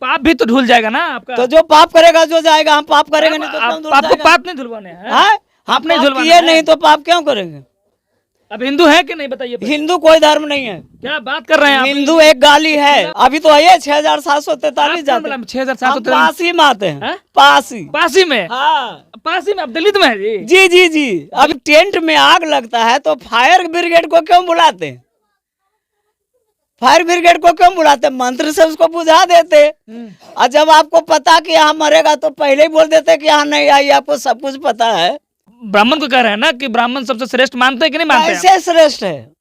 पाप भी तो धुल जाएगा ना आपका। तो जो पाप करेगा जो जाएगा, हम पाप करेंगे नहीं तो क्यों धुल आपको जाएगा? पाप नहीं धुलवाने हैं? हाँ? पाप हम नहीं पाप धुलवाने किए हैं? नहीं तो पाप क्यों करेंगे? अब हिंदू है कि नहीं बताइए पहले। हिंदू कोई धर्म नहीं है। क्या बात कर रहे हैं आप? हिंदू एक गाली है। अभी तो है 6743 जाते हैं। 6743 पासी में आते हैं। हैं? पासी। पासी में? हाँ पासी में? अब दलित में है जी? जी जी जी। अब टेंट में आग लगता है तो फायर ब्रिगेड को क्यों बुलाते हैं? फायर ब्रिगेड को क्यों बुलाते? मंत्र से उसको बुझा देते। और जब आपको पता कि यहाँ मरेगा तो पहले ही बोल देते कि यहाँ नहीं आई, आपको सब कुछ पता है। ब्राह्मण को कह रहे हैं ना कि ब्राह्मण सबसे श्रेष्ठ मानते हैं कि नहीं मानते हैं? कैसे श्रेष्ठ है?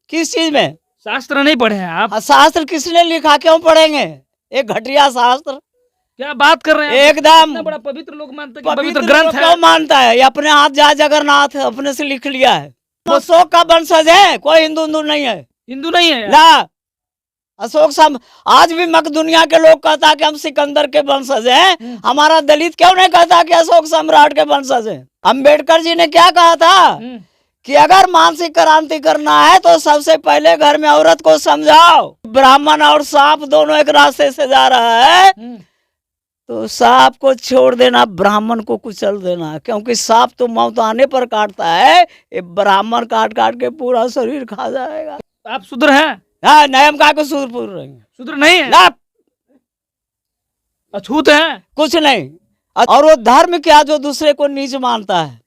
किस चीज में? शास्त्र नहीं पढ़े हैं आप? शास्त्र किसने लिखा? क्यों पढ़ेंगे एक घटिया शास्त्र? क्या बात कर रहे हैं? एकदम इतना बड़ा पवित्र लोग मानते हैं कि पवित्र पवित्र ग्रंथ है। क्यों मानता है? ये अपने हाथ जा जगन्नाथ अपने से लिख लिया है। अशोक का वंशज है, कोई हिंदू नहीं है। हिंदू नहीं है? ना अशोक सब आज भी मक दुनिया के लोग कहता कि हम सिकंदर के वंशज हैं। हमारा दलित क्यों नहीं कहता कि अशोक सम्राट के वंशज हैं? अम्बेडकर जी ने क्या कहा था कि अगर मानसिक क्रांति करना है तो सबसे पहले घर में औरत को समझाओ। ब्राह्मण और सांप दोनों एक रास्ते से जा रहा है तो सांप को छोड़ देना, ब्राह्मण को कुचल देना, क्योंकि सांप तो मौत आने पर काटता है, ये ब्राह्मण काट काट के पूरा शरीर खा जाएगा। आप शूद्र हैं? हाँ नहीं, हम को सूरपुर रहेंगे। शूद्र नहीं है? ना अछूत है? कुछ नहीं। और वो धर्म क्या जो दूसरे को नीच मानता है?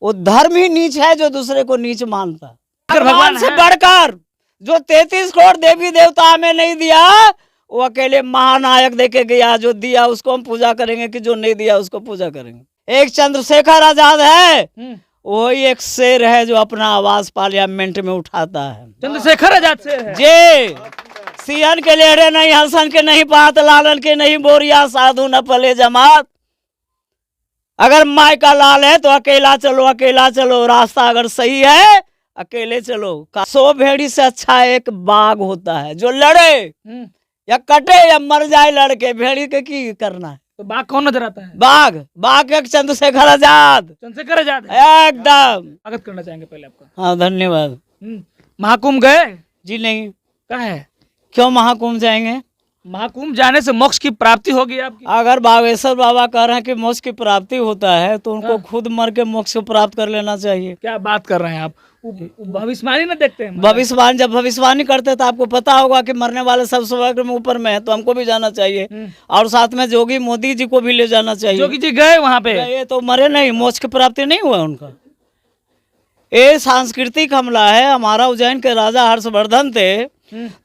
वो धर्म ही नीच है जो दूसरे को नीच मानता है। भगवान से बढ़कर जो 33 करोड़ देवी देवता हमें नहीं दिया, वो अकेले महानायक देके गया। जो दिया उसको हम पूजा करेंगे कि जो नहीं दिया उसको पूजा करेंगे? एक चंद्रशेखर आजाद है, वही एक शेर है जो अपना आवाज पार्लियामेंट में उठाता है। चंद्रशेखर आजाद शेर है जी। सियन के लेड़े नहीं, हसन के नहीं पात, लालन के नहीं बोरिया, साधु न पले जमात। अगर माई का लाल है तो अकेला चलो, अकेला चलो। रास्ता अगर सही है अकेले चलो। 100 भेड़ी से अच्छा एक बाघ होता है जो लड़े या कटे या मर जाए लड़के। भेड़ी के की करना है? तो बाघ कौन नजर आता है? बाघ बाघ एक चंद्रशेखर आजाद। चंद्रशेखर आजाद है एकदम। स्वागत करना चाहेंगे पहले आपका। हाँ धन्यवाद। महाकुंभ गए? जी नहीं। क्या है? क्यों महाकुंभ जाएंगे? महाकुंभ जाने से मोक्ष की प्राप्ति होगी आपकी। अगर बागेश्वर बाबा कह रहे हैं कि मोक्ष की प्राप्ति होता है तो उनको खुद मर के मोक्ष को प्राप्त कर लेना चाहिए। क्या बात कर रहे हैं आप? भविष्यवाणी न देखते हैं? भविष्यवाणी जब भविष्यवाणी करते तो आपको पता होगा कि मरने वाले सब स्वर्ग में ऊपर में है, तो हमको भी जाना चाहिए और साथ में जोगी मोदी जी को भी ले जाना चाहिए। जोगी जी गए वहाँ पे? ये तो मरे नहीं, मोक्ष की प्राप्ति नहीं हुआ उनका। ये सांस्कृतिक हमला है। हमारा उज्जैन के राजा हर्षवर्धन थे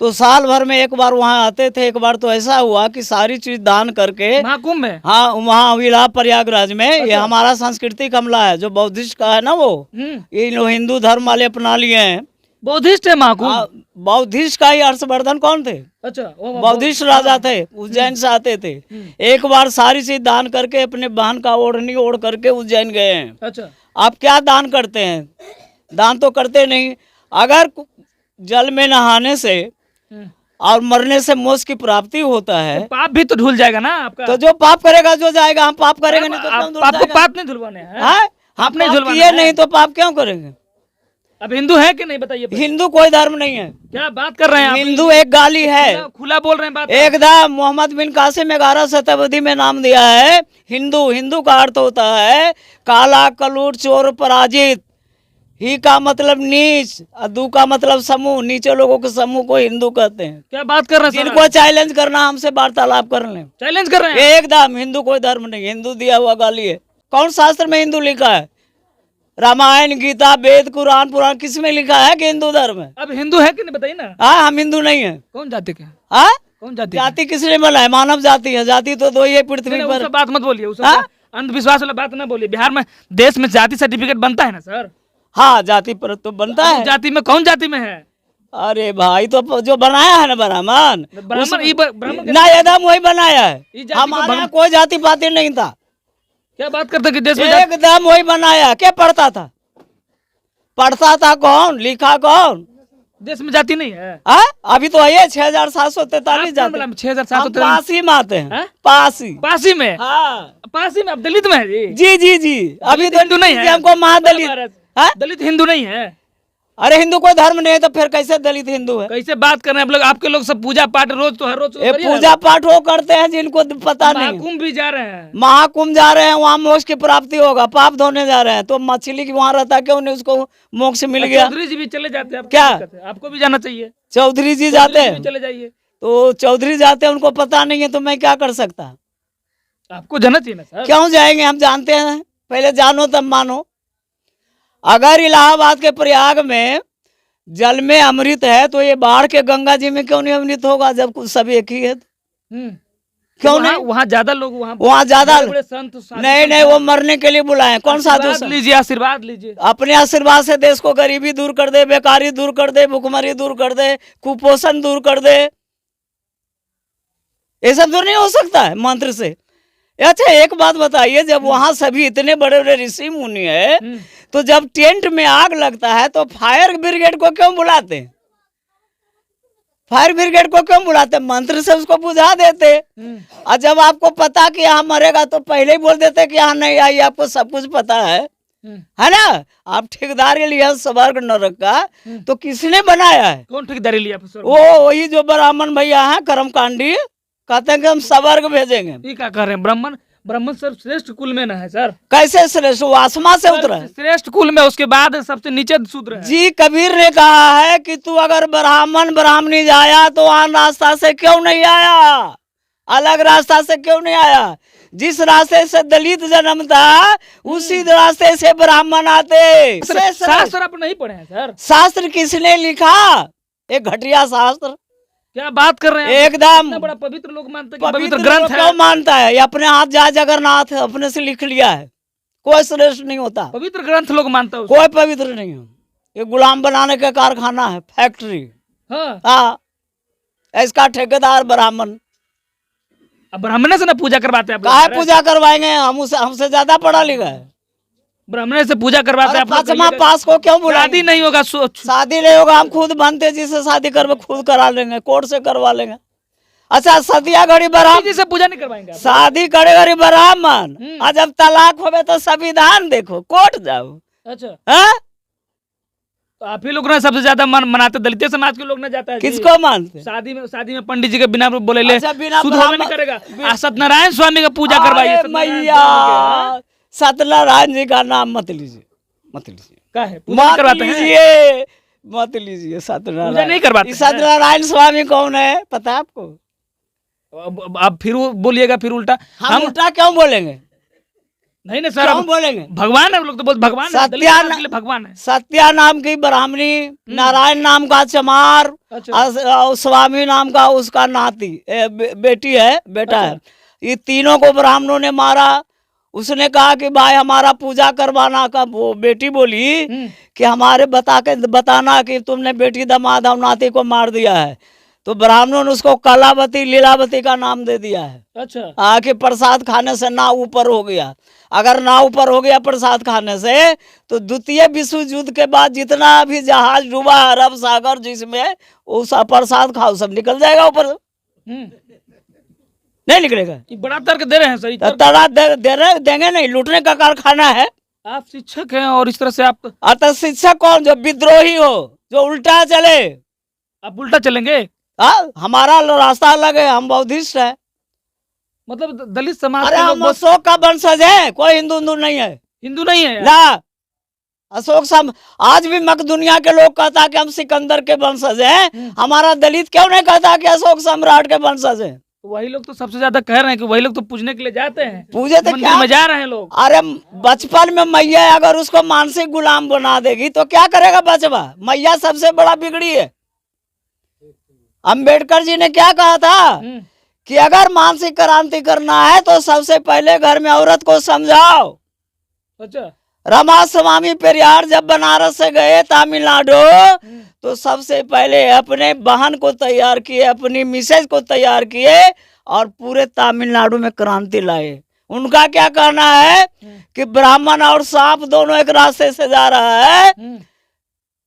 तो साल भर में एक बार वहाँ आते थे। एक बार तो ऐसा हुआ कि सारी चीज दान करके महाकुंभ में, हाँ वहाँ इलाहाबाद प्रयागराज में। ये हमारा सांस्कृतिक हमला है जो बौद्धिस्ट का है ना, वो ये लोग हिंदू धर्म वाले अपना लिए हैं। बौद्धिस्ट है महाकुंभ? बौद्धिस्ट का ही हर्षवर्धन कौन थे? अच्छा, बौद्धिस्ट राजा थे, उज्जैन से आते थे। एक बार सारी चीज दान करके अपने बहन का ओढ़नी ओढ़ करके उज्जैन गए हैं। अच्छा, आप क्या दान करते हैं? दान तो करते नहीं। अगर जल में नहाने से और मरने से मोक्ष की प्राप्ति होता है तो पाप भी तो धुल जाएगा ना आपका। तो जो पाप करेगा जो जाएगा, हम पाप करेंगे नहीं तो क्यों धुल आपको जाएगा? पाप नहीं धुलवाने हैं? आप नहीं धुलवाने किए नहीं तो पाप क्यों करेंगे? अब हिंदू है कि नहीं बताइए? हिंदू कोई धर्म नहीं है। क्या बात कर रहे हैं आप? हिंदू एक गाली है। खुला बोल रहे हैं बात। एकदम। मोहम्मद बिन कासिम 11 शताब्दी में नाम दिया है हिंदू। हिंदू का अर्थ होता है काला, कलूट, चोर, पराजित। ही का मतलब नीच, दू का मतलब समूह। नीचे लोगों के समूह को हिंदू कहते हैं। क्या बात कर रहे हैं? जिनको चैलेंज करना हमसे वार्तालाप कर लें। चैलेंज कर रहे हैं? एकदम। हिंदू कोई धर्म नहीं, हिंदू दिया हुआ गाली है। कौन शास्त्र में हिंदू लिखा है? रामायण, गीता, वेद, कुरान, पुराण किस में लिखा है कि हिंदू धर्म है? अब हिंदू है कि नहीं बताइए ना। हाँ हम हिंदू नहीं है। कौन जाति के? हाँ कौन जाति? जाति किसने बोला है? मानव जाति है। जाति तो दो ही है पृथ्वी पर। बात मत बोलिए, अंधविश्वास वाला बात ना बोलिए। बिहार में देश में जाति सर्टिफिकेट बनता है ना सर? हाँ जाति पर तो बनता है। जाति में कौन जाति में है? अरे भाई तो जो बनाया है ना ब्राह्मण, ब्राह्मण ना एकदम वही बनाया है। हमारे यहाँ कोई जाति पाति नहीं था। क्या बात करते कि देश में एकदम वही बनाया। क्या पढ़ता था? पढ़ता था कौन? लिखा कौन? देश में जाति नहीं है? अभी तो है 6743 जाते। 6743 पासी में आते हैं। पासी। पासी में? हाँ पासी में। अब दलित में है जी? जी जी जी। अभी तो हिंदू नहीं है? हमको महादलित दलित हिंदू नहीं है? अरे हिंदू कोई धर्म नहीं है तो फिर कैसे दलित हिंदू है? कैसे बात कर रहे हैं आप लोग? आपके लोग सब पूजा पाठ रोज तो हर रोज तो ये करिए ना। पूजा पाठ वो करते हैं जिनको पता नहीं है। महाकुंभ भी जा रहे हैं। महाकुंभ जा रहे हैं, वहाँ मोक्ष की प्राप्ति होगा, पाप धोने जा रहे हैं। तो मछली की वहाँ रहता क्यों नहीं, उसको मोक्ष मिल गया। चौधरी जी भी चले जाते हैं, क्या? आपको भी जाना चाहिए। चौधरी जी जाते चौधरी जी भी हैं चले जाइए। तो चौधरी जाते हैं, उनको पता नहीं है तो मैं क्या कर सकता। आपको जाना चाहिए ना सर। क्यों जाएंगे, हम जानते हैं। पहले जानो तब मानो। अगर इलाहाबाद के प्रयाग में जल में अमृत है तो ये बाढ़ के गंगा जी में क्यों नहीं अमृत होगा, जब कुछ सब एक ही है तो? क्यों वहाँ- नहीं? वहाँ ज्यादा लोग वहाँ ज्यादा बड़े संत साधु नहीं नहीं, वो मरने के लिए बुलाए। कौन साधु आशीर्वाद संत? लीजिए, आशीर्वाद लीजिए। अपने आशीर्वाद से देश को गरीबी दूर कर दे, बेकारी दूर कर दे, भुखमरी दूर कर दे, कुपोषण दूर कर दे। ये सब दूर नहीं हो सकता है मंत्र से। अच्छा एक बात बताइए, जब वहां सभी इतने बड़े बड़े ऋषि मुनि है तो जब टेंट में आग लगता है तो फायर ब्रिगेड को क्यों बुलाते हैं? फायर ब्रिगेड को क्यों बुलाते? मंत्र से उसको बुझा देते। और जब आपको पता कि यहाँ मरेगा तो पहले ही बोल देते कि यहाँ नहीं आई, आपको सब कुछ पता है ना। आप ठेकेदारी लिया स्वर्ग नरक का, तो किसने बनाया है? कौन ठेकेदारी लिया सर? वो वही जो ब्राह्मण भैया हैं कर्मकांडी, कहते हैं कि हम स्वर्ग भेजेंगे। ये क्या कर रहे हैं? ब्राह्मण ब्राह्मण सर श्रेष्ठ कुल में ना है सर। कैसे श्रेष्ठ? वो आसमां से उतरा है। श्रेष्ठ कुल में, उसके बाद सबसे नीचे शूद्र है। जी कबीर ने कहा है कि तू अगर ब्राह्मण ब्राह्मणी जाया तो वहां रास्ता से क्यों नहीं आया, अलग रास्ता से क्यों नहीं आया? जिस रास्ते से दलित जन्मता उसी रास्ते से ब्राह्मण आते। शास्त्र आप नहीं पढ़े हैं सर? शास्त्र किसने लिखा? एक घटिया शास्त्र। क्या बात कर रहे हैं? एकदम इतना बड़ा पवित्र लोग मानते हैं कि पवित्र पवित्र ग्रंथ है। क्यों मानता है? ये अपने हाथ जय जगन्नाथ अपने से लिख लिया है, कोई श्रेष्ठ नहीं होता। पवित्र ग्रंथ लोग मानता है। कोई पवित्र नहीं है। ये गुलाम बनाने का कारखाना है, फैक्ट्री। हाँ, इसका ठेकेदार ब्राह्मण। अब ब्राह्मण से ना पूजा करवाते हैं? काहे पूजा करवाएंगे? हमसे ज्यादा पढ़ा लिखा है। ब्राह्मण से पूजा करवाते हैं। पांचवा पास को क्यों बुलाएंगे? शादी नहीं होगा। शादी नहीं होगा, हम खुद बनते जिससे शादी करवे खुद करा लेंगे, कोर्ट से करवा लेंगे। अच्छा सदिया घड़ी ब्राह्मण से पूजा नहीं करवाएंगे? शादी करे घड़ी ब्राह्मण, और जब तलाक होवे तो संविधान देखो, कोर्ट जाओ। अच्छा है? तो आप ही लोग ना सबसे ज्यादा मनाते, दलित समाज के लोग ना जाता है। किसको मानते? शादी में पंडित जी के बिना बोले ले अच्छा, बिना शुद्ध होवे नहीं करेगा। सत्यनारायण स्वामी का पूजा करवाइए। अरे मैया, सत्यनारायण जी का नाम मत लीजिए, मत लीजिए। क्या है? पूजा नहीं करवाते हैं? लीजिए मत लीजिए। पूजा सत्यनारायण नहीं करवाते हैं? सत्यनारायण स्वामी कौन है पता है आपको? अब फिर वो बोलिएगा फिर उल्टा। हम उल्टा क्यों बोलेंगे? नहीं नहीं सर, क्यों बोलेंगे? भगवान है, लोग तो बोलते भगवान है, दलित समाज के लिए भगवान है। सत्या नाम की ब्राह्मणी, नारायण नाम का चमार, और स्वामी नाम का उसका नाती बेटी है, बेटा है। ये तीनों को ब्राह्मणों ने मारा। उसने कहा कि भाई हमारा पूजा करवाना का। वो बेटी बोली कि हमारे बताना कि तुमने बेटी दामाद और नाती को मार दिया है। तो ब्राह्मणों ने उसको कलावती लीलावती का नाम दे दिया है। अच्छा आके प्रसाद खाने से ना ऊपर हो गया। अगर ना ऊपर हो गया प्रसाद खाने से तो द्वितीय विश्व युद्ध के बाद जितना भी जहाज डूबा अरब सागर जिसमें वो सब प्रसाद खाओ, सब निकल जाएगा ऊपर। नहीं निकलेगा। ये बड़ा तर्क दे रहे हैं सर। तड़ा देंगे नहीं, लूटने का कारखाना है। आप शिक्षक हैं और इस तरह से आप अतः शिक्षक कौन? जो विद्रोही हो, जो उल्टा चले। आप उल्टा चलेंगे? हमारा रास्ता अलग है, हम बौद्धिस्ट है। मतलब दलित समाज अरे के हम लोग अशोक का वंशज है, कोई हिंदू नहीं है। हिंदू नहीं है ना अशोक सब आज भी मक दुनिया के लोग कहता कि हम सिकंदर के वंशज हैं। हमारा दलित क्यों नहीं कहता कि अशोक सम्राट के वंशज हैं? वही लोग तो सबसे ज्यादा कह रहे हैं कि वही लोग तो पूजने के लिए जाते हैं, पूजे तो मंदिर क्या में जा रहे हैं लोग। अरे बचपन में मैया अगर उसको मानसिक गुलाम बना देगी तो क्या करेगा बचवा? मैया सबसे बड़ा बिगड़ी है। अंबेडकर जी ने क्या कहा था कि अगर मानसिक क्रांति करना है तो सबसे पहले घर में औरत को समझाओ। अच्छा रमा स्वामी पेरियार जब बनारस से गए तमिलनाडु तो सबसे पहले अपने बहन को तैयार किए, अपनी मिसेज को तैयार किए और पूरे तमिलनाडु में क्रांति लाए। उनका क्या कहना है कि ब्राह्मण और सांप दोनों एक रास्ते से जा रहा है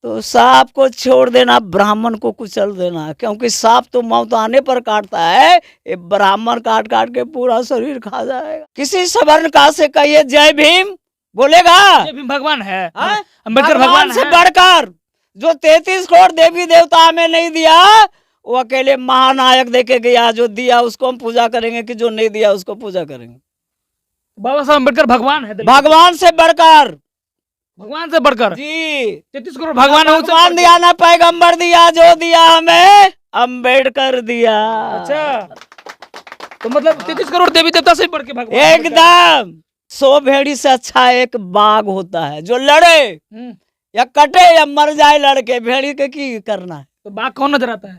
तो सांप को छोड़ देना, ब्राह्मण को कुचल देना। क्योंकि सांप तो मौत आने पर काटता है, ये ब्राह्मण काट काट के पूरा शरीर खा जाएगा। किसी सवर्ण का से कहिए जय भीम, बोलेगा? ये भी भगवान है। हाँ? अंबेडकर भगवान से है। बढ़कर जो 33 करोड़ देवी देवता हमें नहीं दिया, वो अकेले महानायक देके गया। जो दिया उसको हम पूजा करेंगे, कि जो नहीं दिया उसको पूजा करेंगे। बाबा साहब अम्बेडकर भगवान है, भगवान से बढ़कर भगवान से बढ़कर जी। 33 करोड़ भगवान है, उससे भगवान बढ़कर। दिया ना पैगंबर दिया, जो दिया हमें अम्बेडकर दिया। अच्छा, तो मतलब 33 करोड़ देवी देवता से ही बढ़ के भगवान। एकदम 100 भेड़ी से अच्छा एक बाघ होता है, जो लड़े या कटे या मर जाए लड़के। भेड़ी के की करना है? तो बाघ कौन नजर आता है?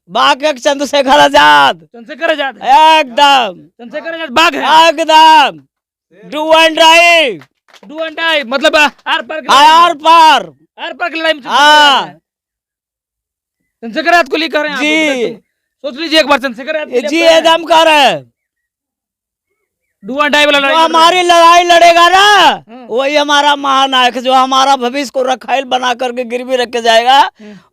बाघ एक चंद्रशेखर आजाद। चंद्रशेखर आजाद है। एकदम चंद्रशेखर आजाद बाघ है। एकदम do and die, do and die, मतलब आर पार आर पार। आर पार की लड़ाई में हाँ चंद्रशेखर आजाद को लिए कर रहे हैं आप जी। लोग। सोच लीजिए एक बार, चंद्रशेखर आजाद जी एकदम कर है। डू एंड डाई वाला जो लड़ाई कर रहे हमारी लड़ाई लड़ेगा ना, हाँ। वही हमारा महानायक। जो हमारा भविष्य को रखाइल बना करके गिरवी रख के जाएगा,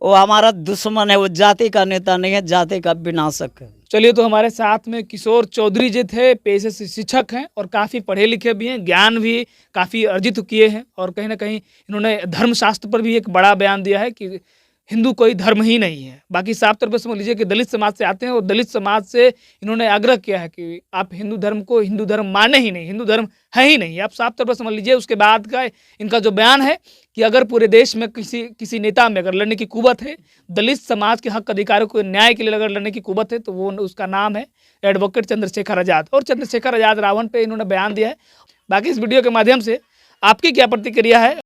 वो हमारा दुश्मन है। वो जाति का नेता नहीं है, जाति का विनाशक है। चलिए, तो हमारे साथ में किशोर चौधरी जी थे, पेशे से शिक्षक हैं और काफ़ी पढ़े लिखे भी हैं, ज्ञान भी काफ़ी अर्जित किए हैं। और कहीं ना कहीं इन्होंने धर्मशास्त्र पर भी एक बड़ा बयान दिया है कि हिंदू कोई धर्म ही नहीं है। बाकी साफ तौर पर समझ लीजिए कि दलित समाज से आते हैं और दलित समाज से इन्होंने आग्रह किया है कि आप हिंदू धर्म को हिंदू धर्म माने ही नहीं, हिंदू धर्म है ही नहीं। आप साफ तौर पर समझ लीजिए। उसके बाद का इनका जो बयान है कि अगर पूरे देश में किसी नेता में अगर लड़ने की कुवत है, दलित समाज के हक अधिकारों को न्याय के लिए अगर लड़ने की कुवत है, तो वो उसका नाम है एडवोकेट चंद्रशेखर आजाद। और चंद्रशेखर आजाद रावण पे इन्होंने बयान दिया है। बाकी इस वीडियो के माध्यम से आपकी क्या प्रतिक्रिया है?